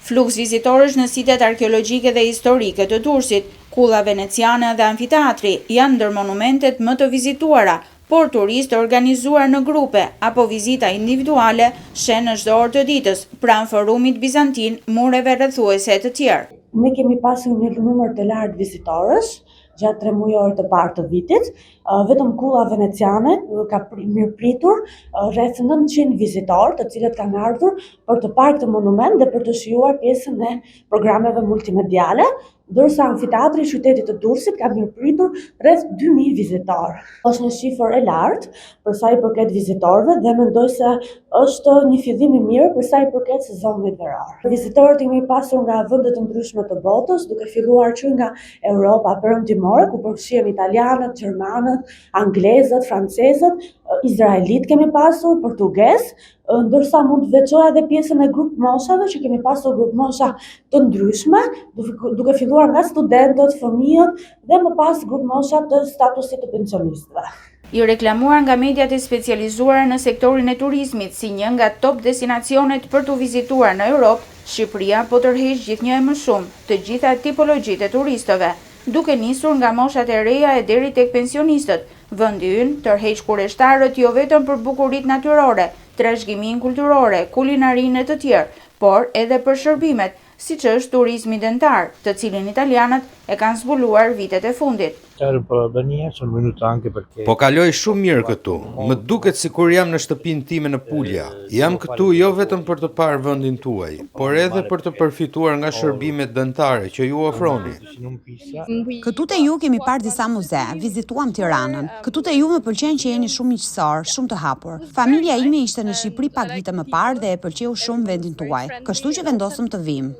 Fluks vizitorësh në sitet arkeologjike dhe historike të Durrësit, kulla veneciane dhe amfiteatri janë ndër monumentet më të vizituara, por turistë organizuar në grupe apo vizita individuale shenë në çdo orë të ditës, pranë forumit bizantin, mureve rrethuese të tjerë. Ne kemi pasur një numër të lartë vizitorësh gjatë 3 mujore të parë të vitit. Vetëm kulla veneciane ka mirëpritur rreth 900 vizitorë, të cilët kanë ardhur për të parë këtë monument dhe për të shijuar pjesën e programeve multimediale, ndërsa amfiteatri i qytetit të Durrësit ka mirëpritur rreth 2000 vizitorë. Është një shifër e lartë për sa i përket vizitorëve dhe mendoj se është një fillim i mirë për sa i përket sezonit veror. Vizitorët kemi pasur nga vende të ndryshme të botës, duke filluar që nga Europa perëndimore, ku përfshihen italianët, gjermanët, anglezët, francezët, izraelit kemi pasur, portugez, ndërsa mund të veçoja edhe pjesën e grup moshave, që kemi pasur grup mosha të ndryshme, duke filluar nga studentët, fëmijët dhe më pas grup mosha të statusit të pensionistëve. I reklamuar nga mediat e specializuara në sektorin e turizmit si një nga top destinacionet për të vizituar në Europë, Shqipëria po tërheq gjithnjë e më shumë të gjitha tipologjitë e turistëve, duke nisur nga moshat e reja e deri tek pensionistët. Vendi ynë tërheq kurreshtarët jo vetëm për bukuritë natyrore, trashëgiminë kulturore, kulinarinë e të tjerë, por edhe për shërbimet, siç është turizmi dentar, të cilin italianët e kanë zbuluar vitet e fundit. Po kaloj shumë mirë këtu. Më duket sikur jam në shtëpinë time në Puglia. Jam këtu jo vetëm për të parë vendin tuaj, por edhe për të përfituar nga shërbimet dentare që ju ofroni. Këtu te ju kemi parë disa muze, vizituam Tiranën. Këtu te ju më pëlqen që jeni shumë miqësor, shumë të hapur. Familja ime ishte në Shqipëri pak vite më parë dhe e pëlqeu shumë vendin tuaj, kështu që vendosëm të vim.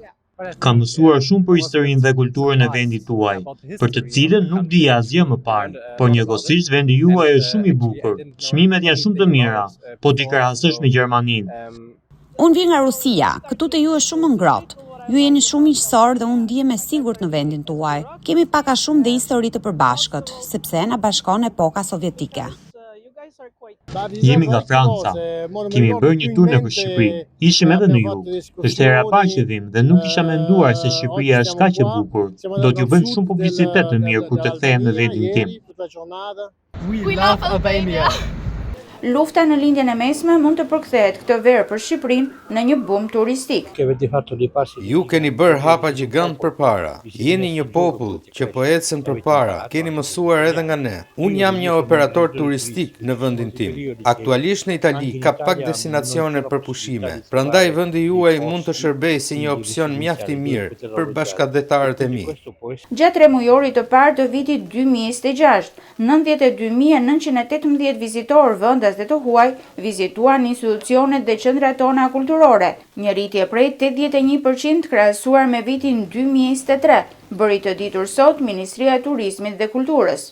Kam mësuar shumë për historinë dhe kulturën e vendit tuaj, për të cilën nuk dija asgjë më parë, por njëkohësisht vendi juaj është shumë i bukur. Çmimet janë shumë të mira, po ti krahasosh me Gjermaninë. Unë vi nga Rusia, këtu te ju është shumë ngrohtë. Ju jeni shumë miqësor dhe unë ndihem e sigurt në vendin tuaj. Kemi pak a shumë dhe histori të përbashkët, sepse na bashkon epoka sovjetike. Jemi nga Franca. Kemi bërë një tur nëpër Shqipëri. Ishim edhe në jug. Është hera e parë që vim dhe nuk isha menduar se Shqipëria është kaq e bukur. Do t'ju bëjmë shumë publicitet të mirë kur të kthehem në vendin tim. We love Albania. Lufta në lindjen e mesme mund të përkthehet këtë verë për Shqipërinë në një bum turistik. Ju keni bërë hapa gjigant përpara. Jeni një popull që po ecën përpara. Keni mësuar edhe nga ne. Unë jam një operator turistik në vendin tim. Aktualisht në Itali ka pak destinacione për pushime. Prandaj vendi juaj mund të shërbejë si një opsion mjaft i mirë për bashkëdhetarët e mi. Gjatë 3 mujorit të parë të vitit 2026, 92.918 vizitorë vendas dhe të huaj vizituan institucionet dhe qendrat tona kulturore, një rritje prej 81% krahasuar me vitin 2023, bëri të ditur sot Ministria e Turizmit dhe Kulturës.